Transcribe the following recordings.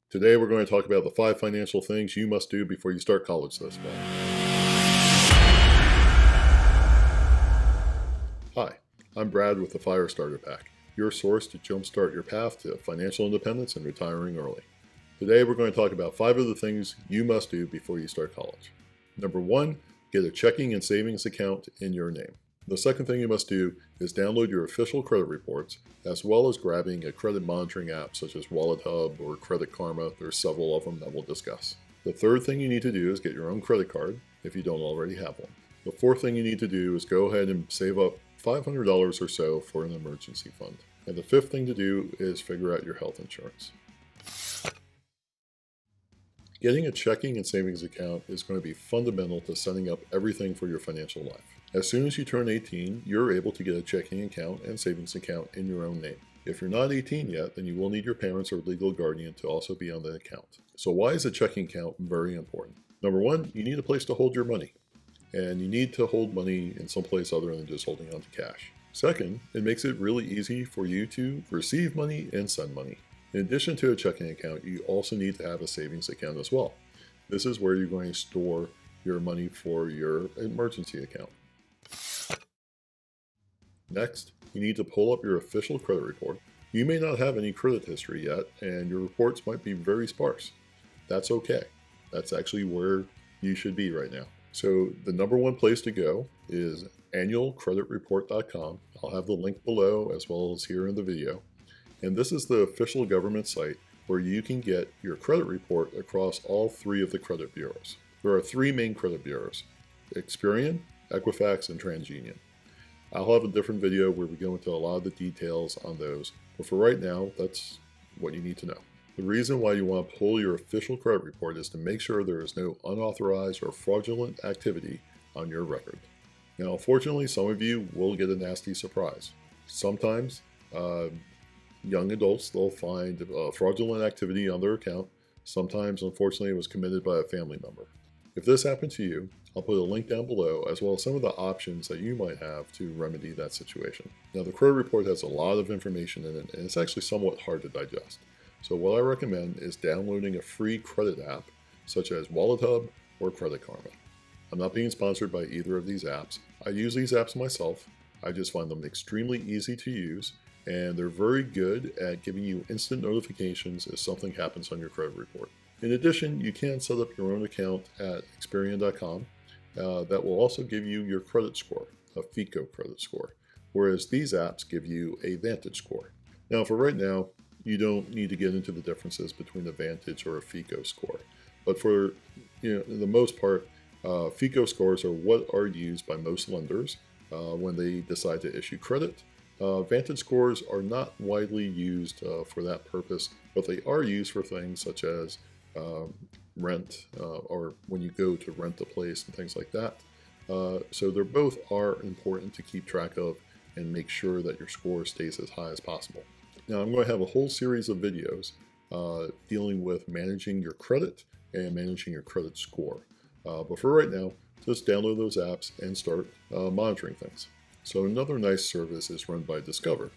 Today we're going to talk about the 5 financial things you must do before you start college this fall. Hi, I'm Brad with the Fire Starter Pack, your source to jumpstart your path to financial independence and retiring early. Today we're going to talk about 5 of the things you must do before you start college. Number 1, get a checking and savings account in your name. The second thing you must do is download your official credit reports, as well as grabbing a credit monitoring app such as Wallet Hub or Credit Karma. There's several of them that we'll discuss. The third thing you need to do is get your own credit card if you don't already have one. The fourth thing you need to do is go ahead and save up $500 or so for an emergency fund. And the fifth thing to do is figure out your health insurance. Getting a checking and savings account is going to be fundamental to setting up everything for your financial life. As soon as you turn 18, you're able to get a checking account and savings account in your own name. If you're not 18 yet, then you will need your parents or legal guardian to also be on the account. So why is a checking account very important? Number 1, you need a place to hold your money. And you need to hold money in some place other than just holding onto cash. Second, it makes it really easy for you to receive money and send money. In addition to a checking account, you also need to have a savings account as well. This is where you're going to store your money for your emergency account. Next, you need to pull up your official credit report. You may not have any credit history yet, and your reports might be very sparse. That's okay. That's actually where you should be right now. So the number one place to go is annualcreditreport.com. I'll have the link below as well as here in the video. And this is the official government site where you can get your credit report across all 3 of the credit bureaus. There are 3 main credit bureaus: Experian, Equifax, and TransUnion. I'll have a different video where we go into a lot of the details on those, but for right now, that's what you need to know. The reason why you want to pull your official credit report is to make sure there is no unauthorized or fraudulent activity on your record. Now, unfortunately, some of you will get a nasty surprise. Sometimes, young adults, they'll find fraudulent activity on their account. Sometimes, unfortunately, it was committed by a family member. If this happened to you, I'll put a link down below as well as some of the options that you might have to remedy that situation. Now, the credit report has a lot of information in it, and it's actually somewhat hard to digest. So what I recommend is downloading a free credit app such as Wallet Hub or Credit Karma. I'm not being sponsored by either of these apps. I use these apps myself. I just find them extremely easy to use, and they're very good at giving you instant notifications if something happens on your credit report. In addition, you can set up your own account at Experian.com that will also give you your credit score, a FICO credit score, whereas these apps give you a Vantage score. Now, for right now, you don't need to get into the differences between a Vantage or a FICO score, but for the most part, FICO scores are what are used by most lenders when they decide to issue credit. Vantage scores are not widely used for that purpose, but they are used for things such as rent or when you go to rent a place and things like that. So they both are important to keep track of and make sure that your score stays as high as possible. Now, I'm going to have a whole series of videos dealing with managing your credit and managing your credit score. But for right now, just download those apps and start monitoring things. So another nice service is run by Discover.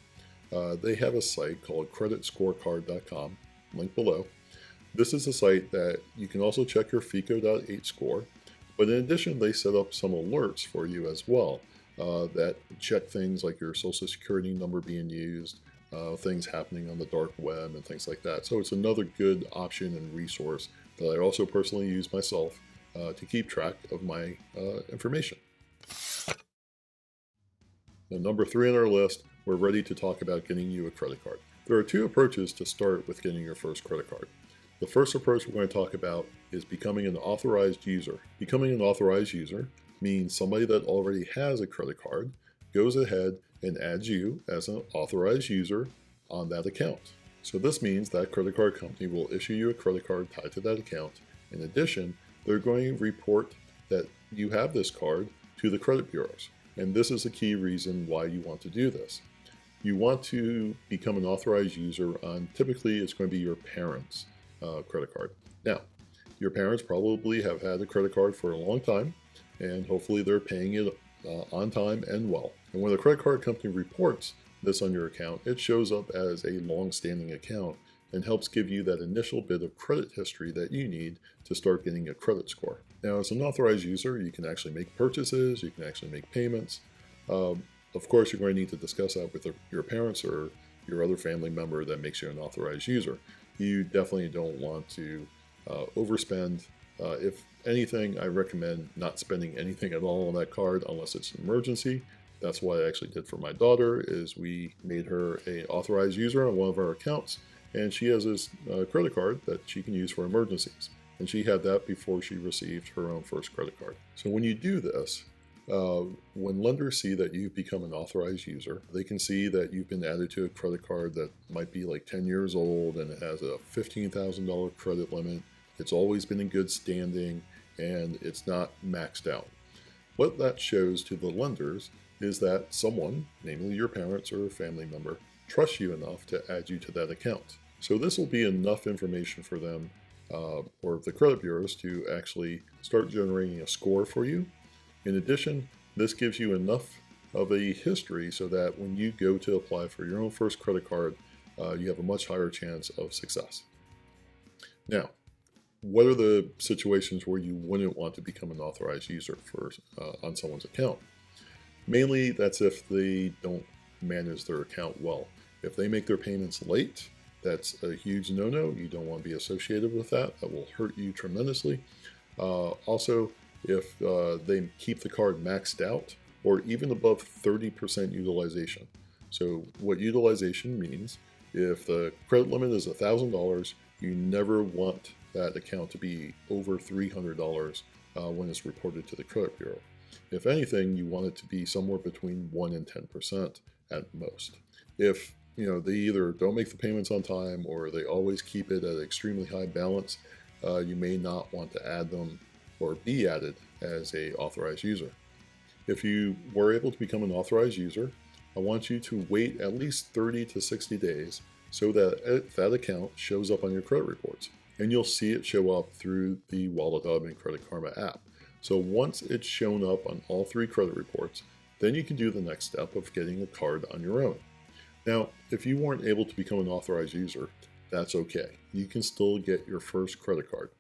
They have a site called creditscorecard.com, link below. This is a site that you can also check your FICO.8 score, but in addition, they set up some alerts for you as well that check things like your social security number being used, things happening on the dark web and things like that. So it's another good option and resource that I also personally use myself to keep track of my information. Now, number 3 on our list, we're ready to talk about getting you a credit card. There are 2 approaches to start with getting your first credit card. The first approach we're going to talk about is becoming an authorized user. Becoming an authorized user means somebody that already has a credit card goes ahead and adds you as an authorized user on that account. So this means that credit card company will issue you a credit card tied to that account. In addition, they're going to report that you have this card to the credit bureaus. And this is a key reason why you want to do this. You want to become an authorized user on, typically it's going to be your parents' credit card. Now, your parents probably have had a credit card for a long time, and hopefully they're paying it on time and well. And when the credit card company reports this on your account, it shows up as a long-standing account and helps give you that initial bit of credit history that you need to start getting a credit score. Now, as an authorized user, you can actually make purchases, you can actually make payments. Of course, you're going to need to discuss that with your parents or your other family member that makes you an authorized user. You definitely don't want to overspend. If anything, I recommend not spending anything at all on that card unless it's an emergency. That's what I actually did for my daughter, is we made her an authorized user on one of our accounts, and she has this credit card that she can use for emergencies. And she had that before she received her own first credit card. So when you do this, when lenders see that you've become an authorized user, they can see that you've been added to a credit card that might be like 10 years old and it has a $15,000 credit limit. It's always been in good standing and it's not maxed out. What that shows to the lenders is that someone, namely your parents or a family member, trusts you enough to add you to that account. So this will be enough information for them or the credit bureaus to actually start generating a score for you. In addition, this gives you enough of a history so that when you go to apply for your own first credit card, you have a much higher chance of success. Now, what are the situations where you wouldn't want to become an authorized user on someone's account? Mainly, that's if they don't manage their account well. If they make their payments late, that's a huge no-no. You don't want to be associated with that. That will hurt you tremendously. Also, if they keep the card maxed out or even above 30% utilization. So what utilization means, if the credit limit is $1,000, you never want that account to be over $300 when it's reported to the credit bureau. If anything, you want it to be somewhere between 1 and 10% at most. If they either don't make the payments on time or they always keep it at an extremely high balance, you may not want to add them or be added as an authorized user. If you were able to become an authorized user, I want you to wait at least 30 to 60 days so that that account shows up on your credit reports. And you'll see it show up through the Wallet Hub and Credit Karma app. So once it's shown up on all 3 credit reports, then you can do the next step of getting a card on your own. Now, if you weren't able to become an authorized user, that's okay. You can still get your first credit card.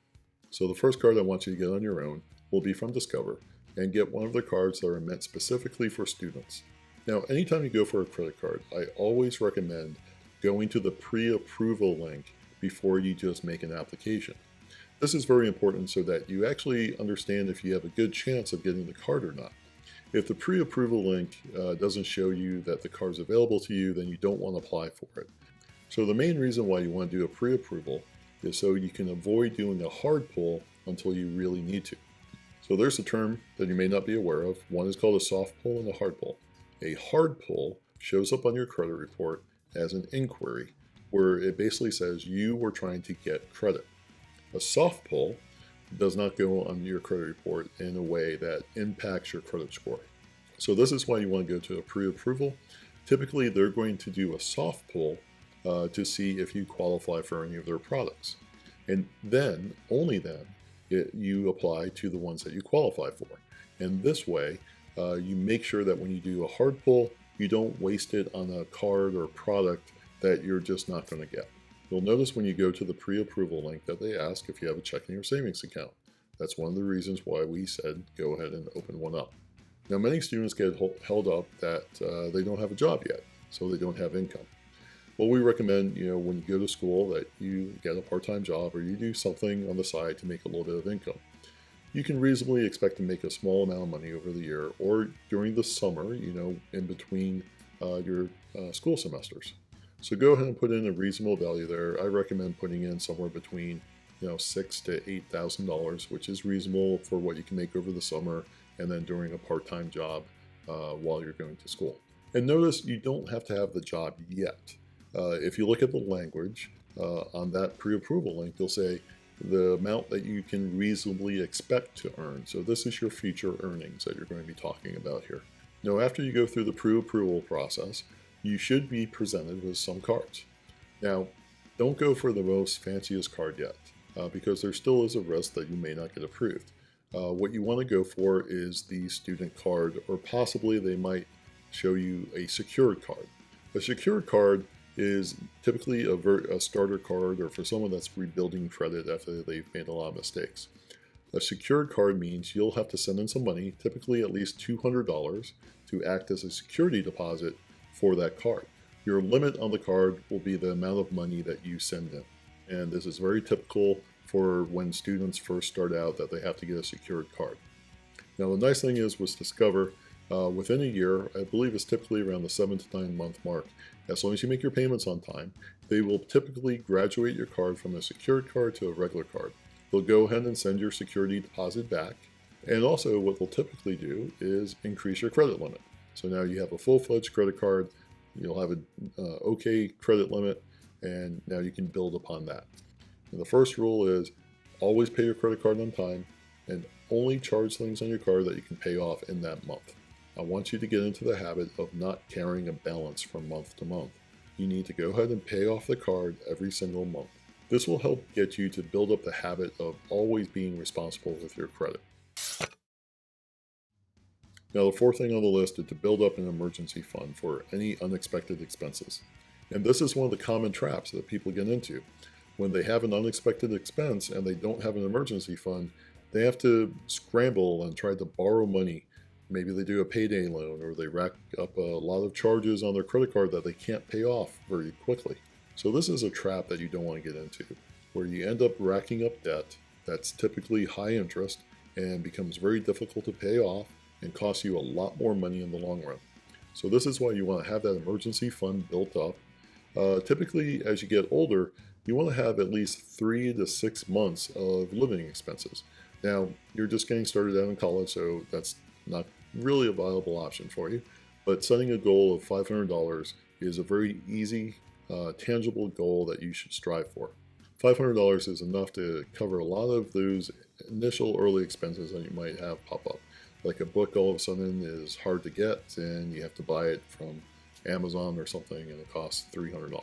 So the first card I want you to get on your own will be from Discover, and get one of their cards that are meant specifically for students. Now, anytime you go for a credit card, I always recommend going to the pre-approval link before you just make an application. This is very important so that you actually understand if you have a good chance of getting the card or not. If the pre-approval link doesn't show you that the card is available to you, then you don't want to apply for it. So the main reason why you want to do a pre-approval is so you can avoid doing a hard pull until you really need to. So there's a term that you may not be aware of. One is called a soft pull and a hard pull. A hard pull shows up on your credit report as an inquiry, where it basically says you were trying to get credit. A soft pull does not go on your credit report in a way that impacts your credit score. So this is why you want to go to a pre-approval. Typically, they're going to do a soft pull to see if you qualify for any of their products. And then, only then, you apply to the ones that you qualify for. And this way, you make sure that when you do a hard pull, you don't waste it on a card or product that you're just not going to get. You'll notice when you go to the pre-approval link that they ask if you have a checking or savings account. That's one of the reasons why we said go ahead and open one up. Now, many students get held up that they don't have a job yet, so they don't have income. Well, we recommend, when you go to school that you get a part-time job or you do something on the side to make a little bit of income. You can reasonably expect to make a small amount of money over the year or during the summer, in between your school semesters. So go ahead and put in a reasonable value there. I recommend putting in somewhere between $6,000 to $8,000, which is reasonable for what you can make over the summer and then during a part-time job while you're going to school. And notice you don't have to have the job yet. If you look at the language on that pre-approval link, they'll say the amount that you can reasonably expect to earn. So this is your future earnings that you're going to be talking about here. Now, after you go through the pre-approval process, you should be presented with some cards. Now, don't go for the most fanciest card yet, because there still is a risk that you may not get approved. What you want to go for is the student card, or possibly they might show you a secured card. A secured card is typically a starter card, or for someone that's rebuilding credit after they've made a lot of mistakes. A secured card means you'll have to send in some money, typically at least $200, to act as a security deposit for that card. Your limit on the card will be the amount of money that you send in. And this is very typical for when students first start out, that they have to get a secured card. Now, the nice thing is with Discover, within a year, I believe it's typically around the 7 to 9 month mark, as long as you make your payments on time, they will typically graduate your card from a secured card to a regular card. They'll go ahead and send your security deposit back. And also what they'll typically do is increase your credit limit. So now you have a full-fledged credit card, you'll have an okay credit limit, and now you can build upon that. And the first rule is always pay your credit card on time and only charge things on your card that you can pay off in that month. I want you to get into the habit of not carrying a balance from month to month. You need to go ahead and pay off the card every single month. This will help get you to build up the habit of always being responsible with your credit. Now, the fourth thing on the list is to build up an emergency fund for any unexpected expenses. And this is one of the common traps that people get into. When they have an unexpected expense and they don't have an emergency fund, they have to scramble and try to borrow money. Maybe they do a payday loan, or they rack up a lot of charges on their credit card that they can't pay off very quickly. So this is a trap that you don't want to get into, where you end up racking up debt that's typically high interest and becomes very difficult to pay off and costs you a lot more money in the long run. So this is why you want to have that emergency fund built up. Typically, as you get older, you want to have at least 3 to 6 months of living expenses. Now, you're just getting started out in college, so that's not really a viable option for you. But setting a goal of $500 is a very easy, tangible goal that you should strive for. $500 is enough to cover a lot of those initial early expenses that you might have pop up. Like a book all of a sudden is hard to get, and you have to buy it from Amazon or something, and it costs $300.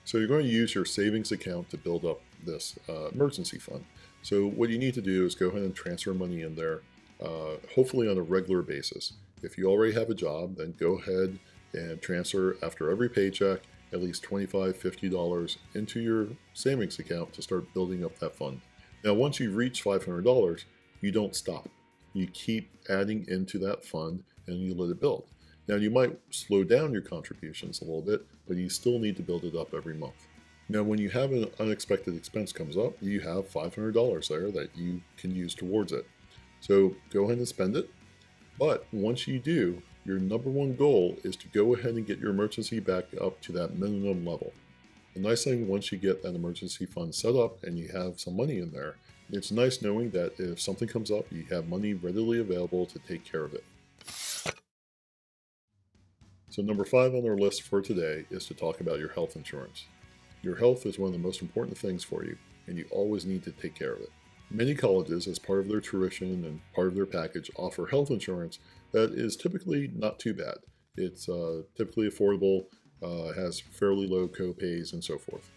So you're going to use your savings account to build up this emergency fund. So what you need to do is go ahead and transfer money in there, hopefully on a regular basis. If you already have a job, then go ahead and transfer after every paycheck at least $25, $50 into your savings account to start building up that fund. Now, once you reach $500, you don't stop. You keep adding into that fund and you let it build. Now, you might slow down your contributions a little bit, but you still need to build it up every month. Now, when you have an unexpected expense comes up, you have $500 there that you can use towards it. So go ahead and spend it. But once you do, your number one goal is to go ahead and get your emergency back up to that minimum level. The nice thing, once you get that emergency fund set up and you have some money in there, it's nice knowing that if something comes up, you have money readily available to take care of it. So number 5 on our list for today is to talk about your health insurance. Your health is one of the most important things for you, and you always need to take care of it. Many colleges, as part of their tuition and part of their package, offer health insurance that is typically not too bad. It's typically affordable, has fairly low co-pays, and so forth.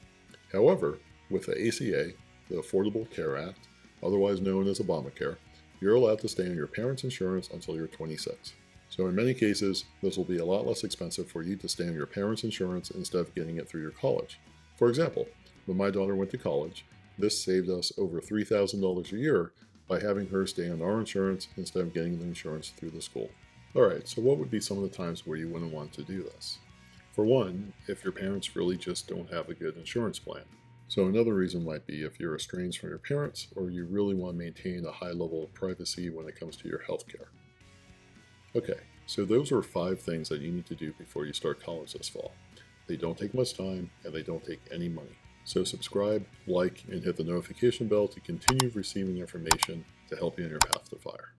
However, with the ACA, the Affordable Care Act, otherwise known as Obamacare, you're allowed to stay on your parents' insurance until you're 26. So in many cases, this will be a lot less expensive for you to stay on your parents' insurance instead of getting it through your college. For example, when my daughter went to college, this saved us over $3,000 a year by having her stay on our insurance instead of getting the insurance through the school. Alright, so what would be some of the times where you wouldn't want to do this? For one, if your parents really just don't have a good insurance plan. So another reason might be if you're estranged from your parents, or you really want to maintain a high level of privacy when it comes to your health care. Okay, so those are 5 things that you need to do before you start college this fall. They don't take much time, and they don't take any money. So subscribe, like, and hit the notification bell to continue receiving information to help you on your path to fire.